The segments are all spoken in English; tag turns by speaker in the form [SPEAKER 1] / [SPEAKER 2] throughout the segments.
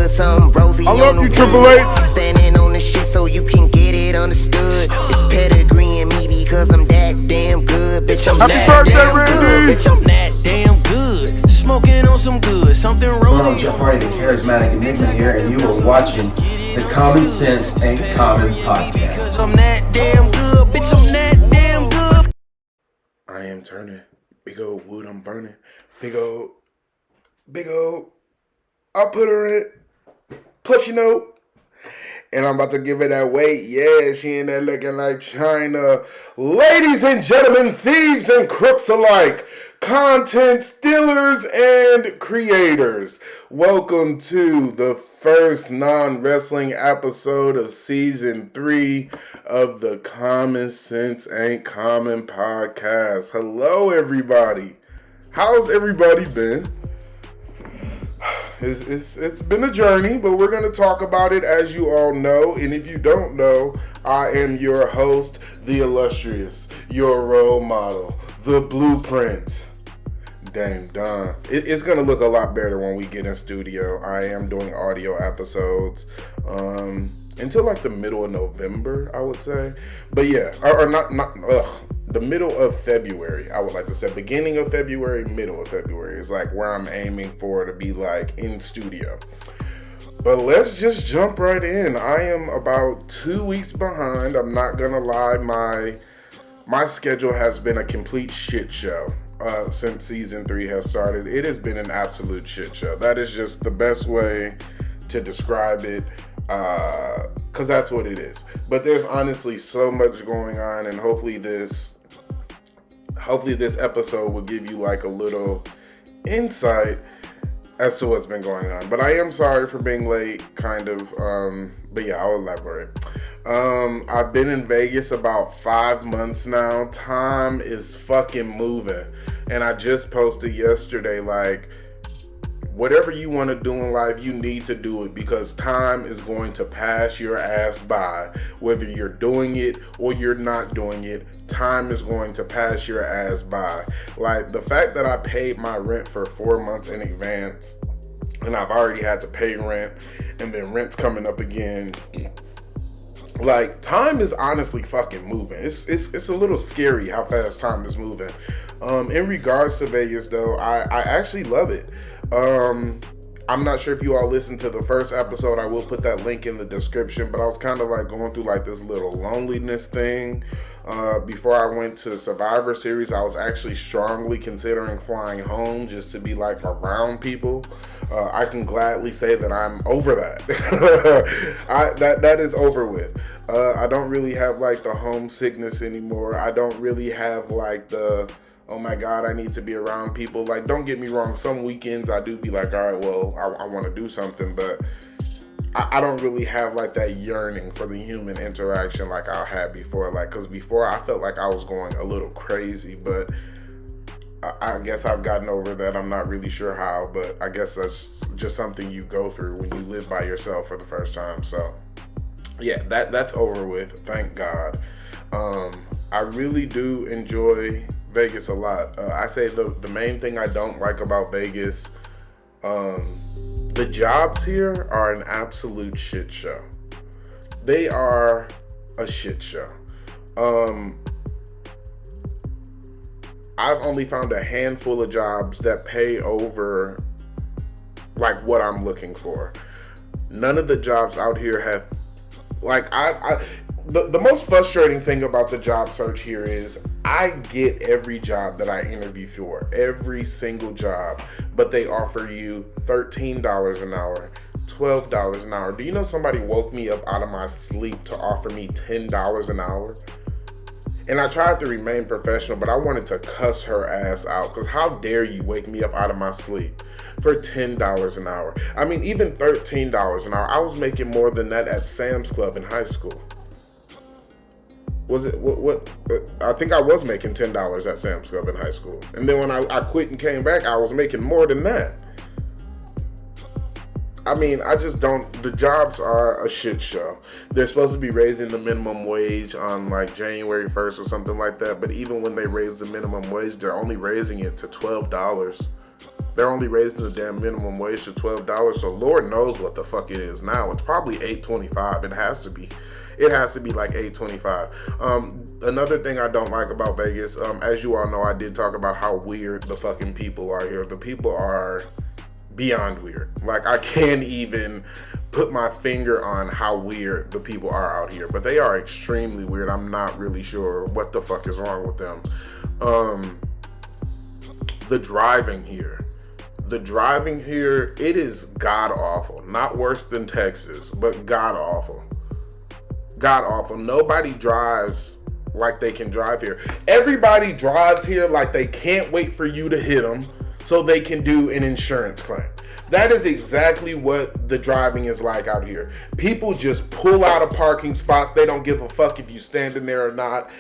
[SPEAKER 1] good, some rosy.
[SPEAKER 2] I love you, Triple H.
[SPEAKER 1] Standing on the shit so you can get it understood. It's pedigree in me because I'm that damn good. Bitch, I'm
[SPEAKER 2] Happy
[SPEAKER 1] that
[SPEAKER 2] birthday,
[SPEAKER 1] damn
[SPEAKER 2] Randy.
[SPEAKER 1] good. Bitch, I'm that damn good. Smoking on some good, something rosy.
[SPEAKER 3] Hello, Jeff Hardy, the Charismatic Enigma here, and you are watching the Common Sense Ain't Common podcast.
[SPEAKER 1] Because I'm that damn good. Bitch, I'm that damn good.
[SPEAKER 2] I am turning. Big old wood, I'm burning. Big old. I'll put her in. Plus, and I'm about to give her that weight. Yeah, she in there looking like China. Ladies and gentlemen, thieves and crooks alike, content stealers and creators, welcome to the first non-wrestling episode of season 3 of the Common Sense Ain't Common podcast. Hello, everybody. How's everybody been? It's been a journey, but we're going to talk about it, as you all know. And if you don't know, I am your host, the illustrious, your role model, the blueprint, Dame Don. It's going to look a lot better when we get in studio. I am doing audio episodes until like the middle of November, I would say. But yeah, or not the middle of February, I would like to say. Beginning of February, middle of February is like where I'm aiming for to be like in studio. But let's just jump right in. I am about 2 weeks behind. I'm not gonna lie, my schedule has been a complete shit show since season 3 has started. It has been an absolute shit show. That is just the best way to describe it. Because that's what it is. But there's honestly so much going on, and hopefully this episode will give you like a little insight as to what's been going on. But I am sorry for being late, kind of. But yeah, I'll elaborate. I've been in Vegas about 5 months now. Time is fucking moving. And I just posted yesterday, like, whatever you want to do in life, you need to do it, because time is going to pass your ass by. Whether you're doing it or you're not doing it, time is going to pass your ass by. Like, the fact that I paid my rent for 4 months in advance, and I've already had to pay rent, and then rent's coming up again. Like, time is honestly fucking moving. It's a little scary how fast time is moving. In regards to Vegas, though, I actually love it. I'm not sure if you all listened to the first episode. I will put that link in the description, but I was kind of like going through like this little loneliness thing. Before I went to Survivor Series, I was actually strongly considering flying home just to be like around people. I can gladly say that I'm over that. That is over with. I don't really have like the homesickness anymore. I don't really have like the, oh my God, I need to be around people. Like, don't get me wrong, some weekends I do be like, all right, well, I want to do something, but I don't really have like that yearning for the human interaction like I had before. Like, because before I felt like I was going a little crazy, but I guess I've gotten over that. I'm not really sure how, but I guess that's just something you go through when you live by yourself for the first time. So yeah, that's over with, thank God. I really do enjoy Vegas a lot. I say the main thing I don't like about Vegas, the jobs here are an absolute shit show. They are a shit show. I've only found a handful of jobs that pay over like what I'm looking for. None of the jobs out here have, like, the most frustrating thing about the job search here is I get every job that I interview for, every single job, but they offer you $13 an hour, $12 an hour. Do you know somebody woke me up out of my sleep to offer me $10 an hour? And I tried to remain professional, but I wanted to cuss her ass out, because how dare you wake me up out of my sleep for $10 an hour? I mean, even $13 an hour. I was making more than that at Sam's Club in high school. Was it what? I think I was making $10 at Sam's Club in high school, and then when I quit and came back, I was making more than that. I mean, I just don't. The jobs are a shit show. They're supposed to be raising the minimum wage on like January 1st or something like that. But even when they raise the minimum wage, they're only raising it to $12. They're only raising the damn minimum wage to $12, so Lord knows what the fuck it is now. It's probably $8.25. It has to be. It has to be like $8.25. Another thing I don't like about Vegas, as you all know, I did talk about how weird the fucking people are here. The people are beyond weird. Like, I can't even put my finger on how weird the people are out here, but they are extremely weird. I'm not really sure what the fuck is wrong with them. The driving here, it is god awful. Not worse than Texas, but god awful. God awful. Nobody drives like they can drive here. Everybody drives here like they can't wait for you to hit them so they can do an insurance claim. That is exactly what the driving is like out here. People just pull out of parking spots. They don't give a fuck if you standing there or not.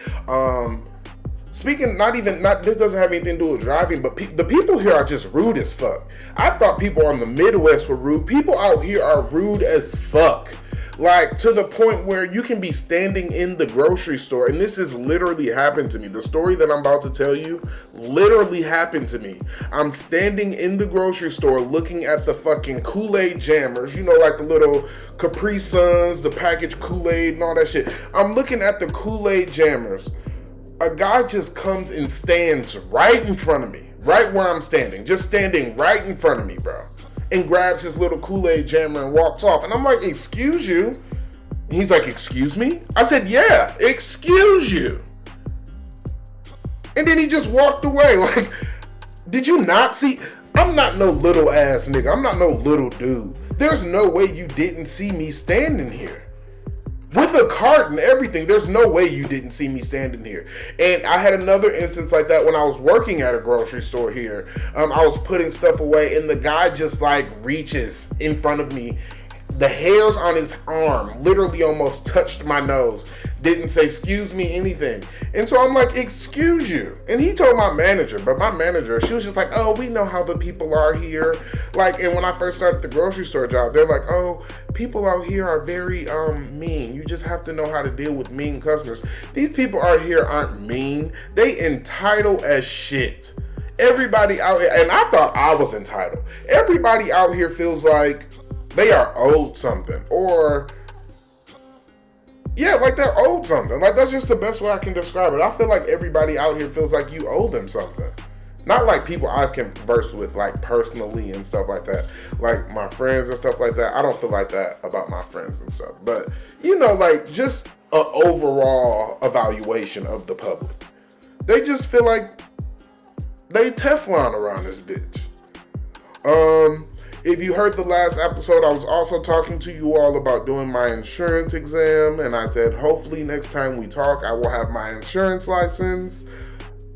[SPEAKER 2] This doesn't have anything to do with driving, but the people here are just rude as fuck. I thought people on the Midwest were rude. People out here are rude as fuck. Like, to the point where you can be standing in the grocery store, and this has literally happened to me. The story that I'm about to tell you literally happened to me. I'm standing in the grocery store looking at the fucking Kool-Aid jammers, you know, like the little Capri Suns, the packaged Kool-Aid and all that shit. I'm looking at the Kool-Aid jammers. A guy just comes and stands right in front of me, right where I'm standing, just standing right in front of me, bro. And grabs his little Kool-Aid jammer and walks off. And I'm like, excuse you? And he's like, excuse me? I said, yeah, excuse you. And then he just walked away. Like, did you not see? I'm not no little ass nigga. I'm not no little dude. There's no way you didn't see me standing here. With a cart and everything, there's no way you didn't see me standing here. And I had another instance like that when I was working at a grocery store here. I was putting stuff away and the guy just like reaches in front of me. The hairs on his arm literally almost touched my nose. Didn't say, excuse me, anything. And so I'm like, excuse you. And he told my manager, but my manager, she was just like, oh, we know how the people are here. Like, and when I first started the grocery store job, they're like, oh, people out here are very mean. You just have to know how to deal with mean customers. These people out here aren't mean. They entitled as shit. Everybody out here, and I thought I was entitled. Everybody out here feels like they are owed something, or yeah, like they're owed something. Like, that's just the best way I can describe it. I feel like everybody out here feels like you owe them something. Not like people I've conversed with, like, personally and stuff like that. Like, my friends and stuff like that. I don't feel like that about my friends and stuff. But, you know, like, just an overall evaluation of the public. They just feel like they Teflon around this bitch. If you heard the last episode, I was also talking to you all about doing my insurance exam, and I said, hopefully next time we talk, I will have my insurance license.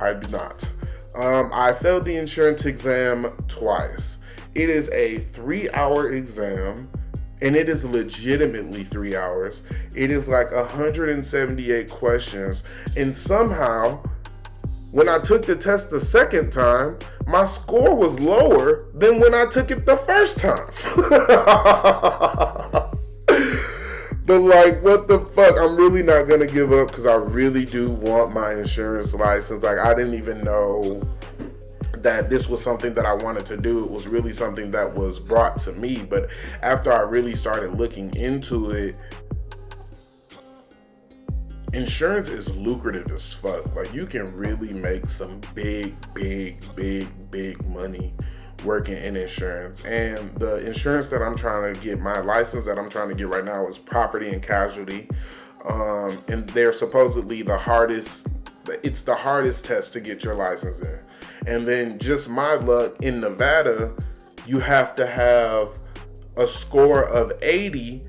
[SPEAKER 2] I do not. I failed the insurance exam twice. It is a 3-hour exam, and it is legitimately 3 hours. It is like 178 questions, and somehow, when I took the test the second time, my score was lower than when I took it the first time. But like, what the fuck? I'm really not gonna give up because I really do want my insurance license. Like, I didn't even know that this was something that I wanted to do. It was really something that was brought to me. But after I really started looking into it, insurance is lucrative as fuck. Like, you can really make some big money working in insurance. And the insurance that I'm trying to get, my license that I'm trying to get right now, is property and casualty. And they're supposedly it's the hardest test to get your license in. And then, just my luck, in Nevada, you have to have a score of 80.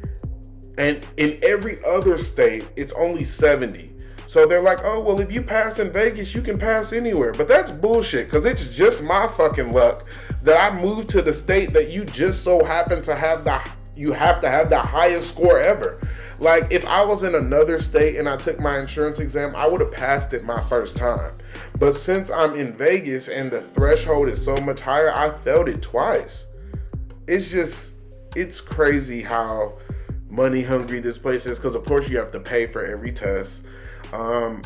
[SPEAKER 2] And in every other state, it's only 70. So they're like, oh, well, if you pass in Vegas, you can pass anywhere. But that's bullshit, because it's just my fucking luck that I moved to the state that you just so happen to have you have to have the highest score ever. Like, if I was in another state and I took my insurance exam, I would have passed it my first time. But since I'm in Vegas and the threshold is so much higher, I failed it twice. It's crazy how money hungry this place is, because of course you have to pay for every test.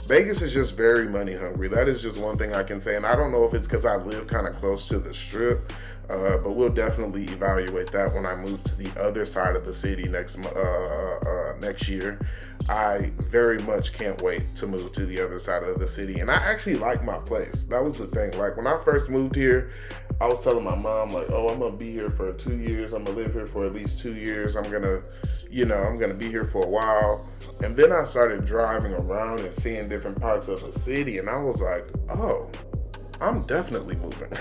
[SPEAKER 2] Vegas is just very money hungry. That is just one thing I can say. And I don't know if it's because I live kind of close to the Strip, but we'll definitely evaluate that when I move to the other side of the city next year. I very much can't wait to move to the other side of the city. And I actually like my place. That was the thing. Like, when I first moved here, I was telling my mom, like, oh, I'm going to be here for 2 years. I'm going to live here for at least 2 years. I'm going to be here for a while. And then I started driving around and seeing different parts of the city. And I was like, oh, I'm definitely moving.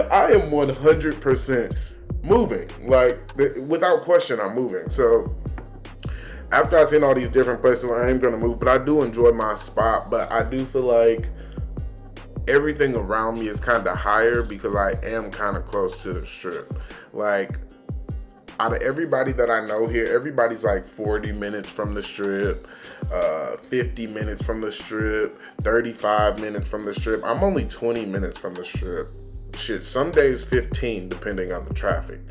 [SPEAKER 2] I am 100% moving. Like, without question, I'm moving. So after I've seen all these different places, I am going to move. But I do enjoy my spot. But I do feel like everything around me is kind of higher because I am kind of close to the Strip. Like, out of everybody that I know here, everybody's like 40 minutes from the Strip, 50 minutes from the Strip, 35 minutes from the Strip. I'm only 20 minutes from the Strip. Shit, some days 15 depending on the traffic.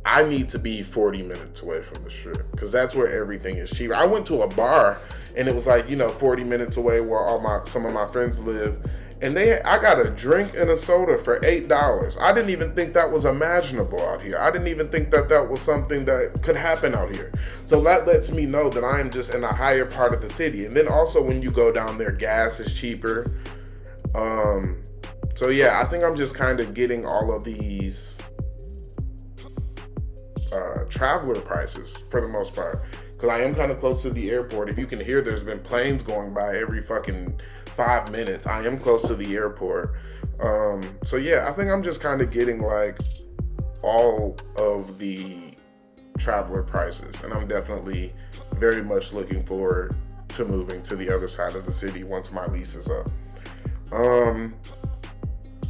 [SPEAKER 2] I need to be 40 minutes away from the Strip because that's where everything is cheap. I went to a bar and it was like, 40 minutes away where some of my friends live. And I got a drink and a soda for $8. I didn't even think that was imaginable out here. I didn't even think that was something that could happen out here. So that lets me know that I am just in a higher part of the city. And then also when you go down there, gas is cheaper. So yeah, I think I'm just kind of getting all of these traveler prices for the most part. Because I am kind of close to the airport. If you can hear, there's been planes going by every fucking 5 minutes. I am close to the airport. So yeah, I think I'm just kind of getting like all of the traveler prices. And I'm definitely very much looking forward to moving to the other side of the city once my lease is up.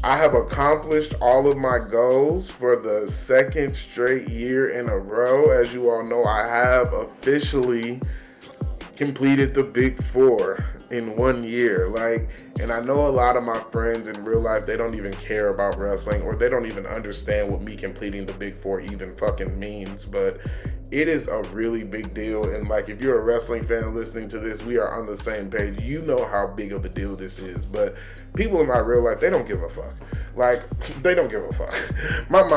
[SPEAKER 2] I have accomplished all of my goals for the second straight year in a row. As you all know, I have officially completed the Big Four in 1 year. And I know a lot of my friends in real life, they don't even care about wrestling, or they don't even understand what me completing the Big Four even fucking means, but it is a really big deal. And if you're a wrestling fan listening to this, we are on the same page. You know how big of a deal this is, but people in my real life, they don't give a fuck. They don't give a fuck. My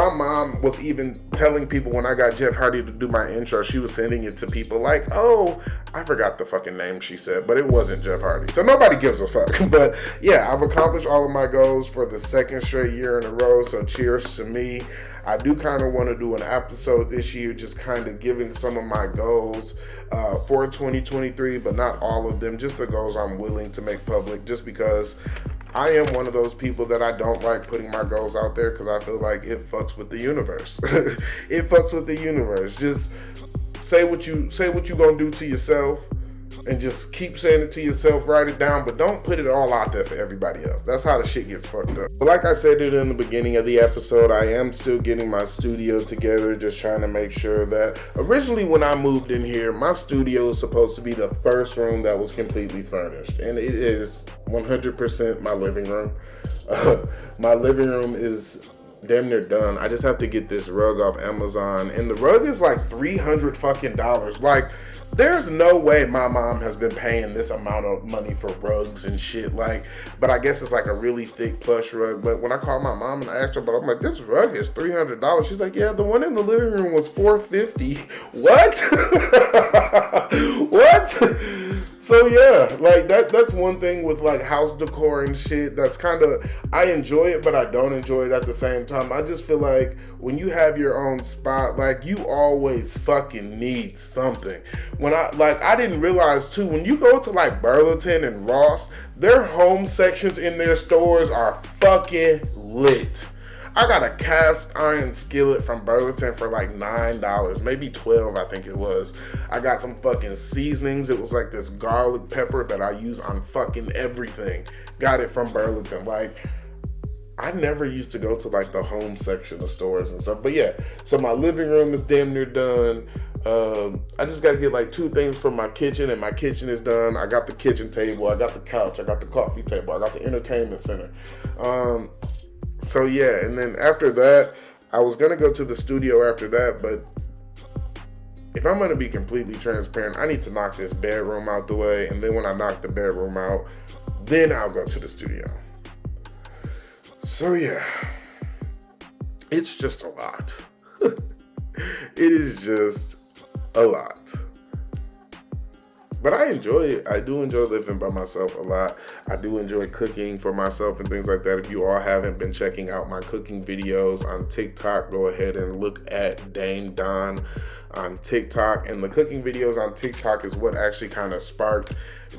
[SPEAKER 2] mom was even telling people when I got Jeff Hardy to do my intro, she was sending it to people like, oh, I forgot the fucking name she said, but it wasn't Jeff Hardy. So nobody gives a fuck. But yeah, I've accomplished all of my goals for the second straight year in a row. So cheers to me. I do kind of want to do an episode this year, just kind of giving some of my goals for 2023, but not all of them, just the goals I'm willing to make public, just because I am one of those people that I don't like putting my goals out there because I feel like it fucks with the universe. It fucks with the universe. Just say what you gonna do to yourself, and just keep saying it to yourself, write it down, but don't put it all out there for everybody else. That's how the shit gets fucked up. But like I said it in the beginning of the episode, I am still getting my studio together, just trying to make sure that originally when I moved in here, my studio was supposed to be the first room that was completely furnished. And it is 100% my living room. My living room is damn near done. I just have to get this rug off Amazon, and the rug is like $300 fucking dollars. There's no way my mom has been paying this amount of money for rugs and shit. But I guess it's like a really thick plush rug. But when I called my mom and I asked her about it, I'm like, this rug is $300. She's like, yeah, the one in the living room was $450. What? What? So yeah, that's one thing with house decor and shit. That's kind of, I enjoy it, but I don't enjoy it at the same time. I just feel like when you have your own spot, you always fucking need something. When I didn't realize too, when you go to Burlington and Ross, their home sections in their stores are fucking lit. I got a cast iron skillet from Burlington for $9, maybe $12, I think it was. I got some fucking seasonings. It was this garlic pepper that I use on fucking everything. Got it from Burlington. I never used to go to the home section of stores and stuff. But yeah, so my living room is damn near done. I just got to get 2 things from my kitchen, and my kitchen is done. I got the kitchen table, I got the couch, I got the coffee table, I got the entertainment center. So yeah, and then after that, I was gonna go to the studio after that, but if I'm going to be completely transparent, I need to knock this bedroom out the way. And then when I knock the bedroom out, then I'll go to the studio. So yeah, it's just a lot. It is just a lot. But I enjoy it. I do enjoy living by myself a lot. I do enjoy cooking for myself and things like that. If you all haven't been checking out my cooking videos on TikTok, go ahead and look at Dame Don on TikTok. And the cooking videos on TikTok is what actually kind of sparked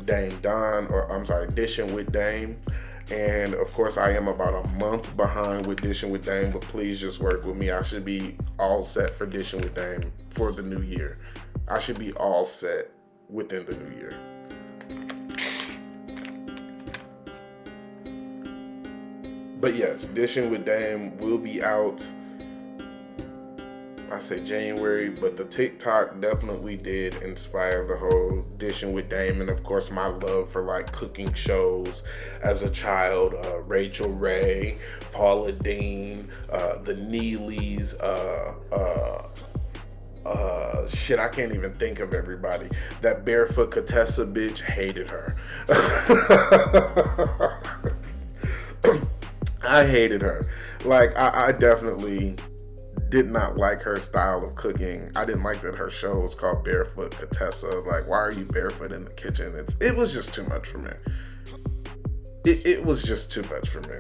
[SPEAKER 2] Dame Don, or I'm sorry, Dishing with Dame. And of course, I am about a month behind with Dishing with Dame, but please just work with me. I should be all set for Dishing with Dame for the new year. I should be all set within the new year. But yes, Dishing with Dame will be out, I say January, but the TikTok definitely did inspire the whole Dishing with Dame. And of course, my love for like cooking shows as a child, Rachel Ray, Paula Deen, the Neelys, shit, I can't even think of everybody. That barefoot Contessa bitch, hated her. I hated her. Like, I definitely did not like her style of cooking. I didn't like that her show was called Barefoot Contessa. Like, why are you barefoot in the kitchen? It was just too much for me. It was just too much for me.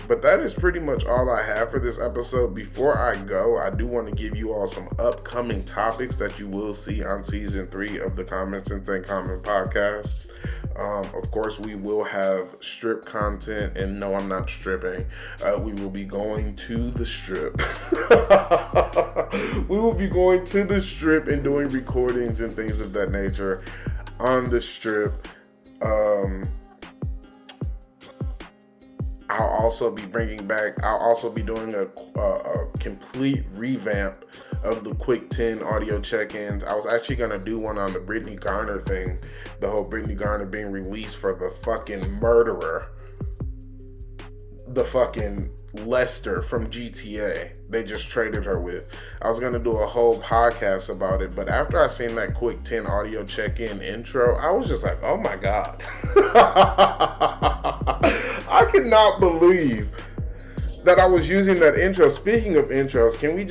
[SPEAKER 2] But that is pretty much all I have for this episode. Before I go, I do want to give you all some upcoming topics that you will see on season 3 of the Common Sense and Common podcast. Of course, we will have strip content, and no, I'm not stripping. We will be going to the strip. We will be going to the strip and doing recordings and things of that nature on the strip. I'll also be doing a complete revamp of the Quick 10 audio check-ins. I was actually going to do one on the Brittany Garner thing, the whole Brittany Garner being released for the fucking murderer, the fucking Lester from GTA they just traded her with. I was going to do a whole podcast about it, but after I seen that Quick 10 audio check-in intro, I was just like, oh my God. I could not believe that I was using that intro. Speaking of intros, can we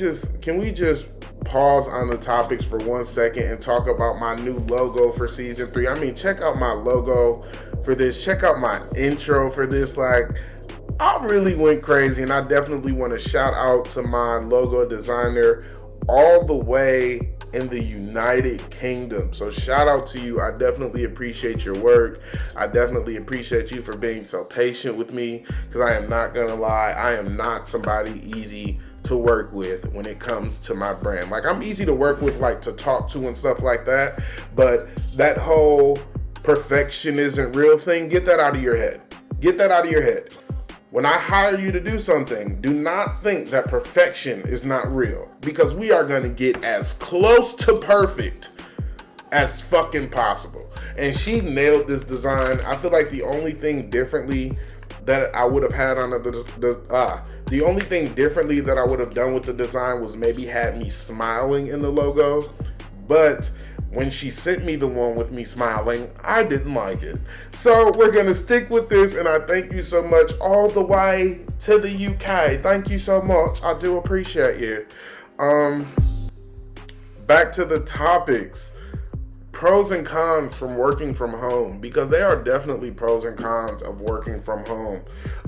[SPEAKER 2] just pause on the topics for 1 second and talk about my new logo for season 3? I mean, check out my logo for this. Check out my intro for this. Like, I really went crazy, and I definitely want to shout out to my logo designer all the way in the United Kingdom. So shout out to you. I definitely appreciate your work. I definitely appreciate you for being so patient with me, because I am not gonna lie, I am not somebody easy to work with when it comes to my brand. Like, I'm easy to work with, like to talk to and stuff like that, but that whole perfection isn't real thing, get that out of your head. Get that out of your head. When I hire you to do something, do not think that perfection is not real, because we are going to get as close to perfect as fucking possible. And she nailed this design. I feel like the only thing differently that I would have had on the only thing differently that I would have done with the design was maybe had me smiling in the logo. But when she sent me the one with me smiling, I didn't like it. So we're going to stick with this, and I thank you so much all the way to the UK. Thank you so much. I do appreciate you. Back to the topics. Pros and cons from working from home, because there are definitely pros and cons of working from home.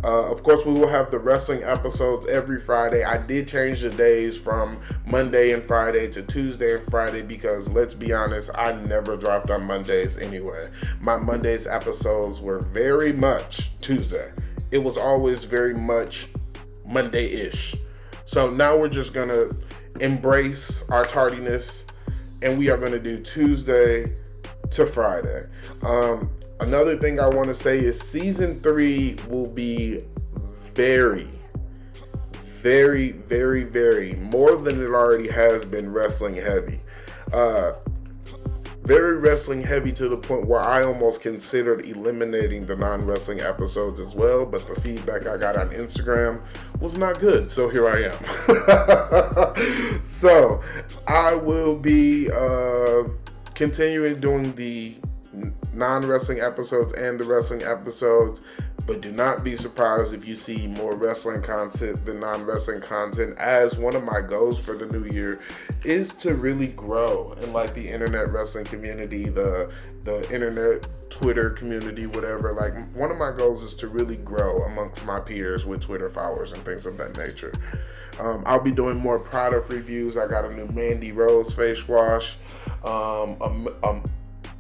[SPEAKER 2] Of course, we will have the wrestling episodes every Friday. I did change the days from Monday and Friday to Tuesday and Friday, because let's be honest, I never dropped on Mondays anyway. My Mondays episodes were very much Tuesday. It was always very much Monday-ish. So now we're just gonna embrace our tardiness, and we are going to do Tuesday to Friday. Another thing I want to say is season 3 will be very, very, very, very, more than it already has been, wrestling heavy. very wrestling heavy to the point where I almost considered eliminating the non-wrestling episodes as well, but the feedback I got on Instagram was not good, so here I am. So I will be continuing doing the non-wrestling episodes and the wrestling episodes, but do not be surprised if you see more wrestling content than non-wrestling content, as one of my goals for the new year is to really grow in like the internet wrestling community, the internet Twitter community, whatever. Like, one of my goals is to really grow amongst my peers with Twitter followers and things of that nature. I'll be doing more product reviews. I got a new Mandy Rose face wash,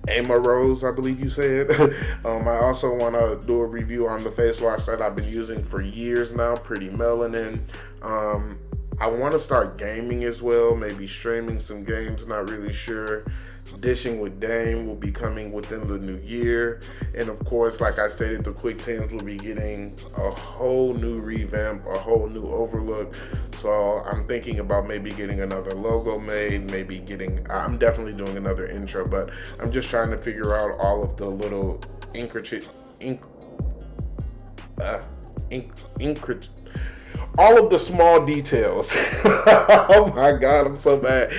[SPEAKER 2] Ama Rose, I believe you said. I also want to do a review on the face wash that I've been using for years now, Pretty Melanin. I want to start gaming as well, maybe streaming some games, not really sure. Dishing with Dame will be coming within the new year. And of course, like I stated, the Quick 10s will be getting a whole new revamp, a whole new overlook. So I'm thinking about maybe getting another logo made, I'm definitely doing another intro, but I'm just trying to figure out all of the little all of the small details. Oh my God, I'm so bad.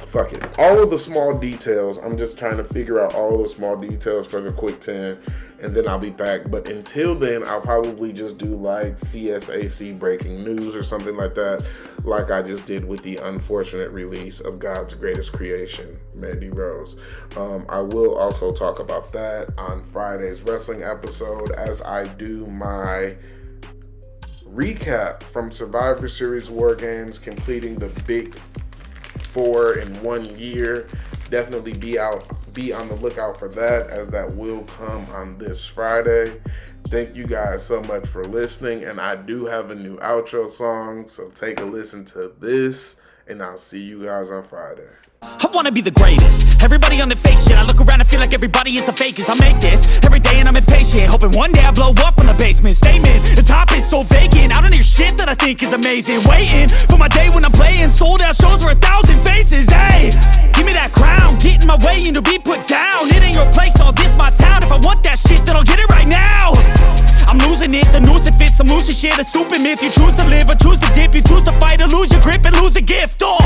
[SPEAKER 2] Fuck it. All of the small details. I'm just trying to figure out all the small details for the Quick 10, and then I'll be back. But until then, I'll probably just do like C.S.A.C. breaking news or something like that, like I just did with the unfortunate release of God's Greatest Creation, Mandy Rose. I will also talk about that on Friday's wrestling episode, as I do my recap from Survivor Series War Games, completing the big 4 in 1 year. Definitely be on the lookout for that, as that will come on this Friday. Thank you guys so much for listening, and I do have a new outro song, so take a listen to this, and I'll see you guys on Friday.
[SPEAKER 4] I wanna be the greatest. Everybody on the fake shit. I look around and feel like everybody is the fakest. I make this every day and I'm impatient, hoping one day I blow up from the basement. Statement, the top is so vacant. I don't hear shit that I think is amazing. Waiting for my day when I'm playing sold out shows for 1,000 faces. Hey, give me that crown, get in my way and to be put down. It ain't your place, all this my town. If I want that shit, then I'll get it right now. I'm losing it, the noose it fits. I'm losing shit, a stupid myth. You choose to live or choose to dip. You choose to fight or lose your grip and lose a gift. Oh,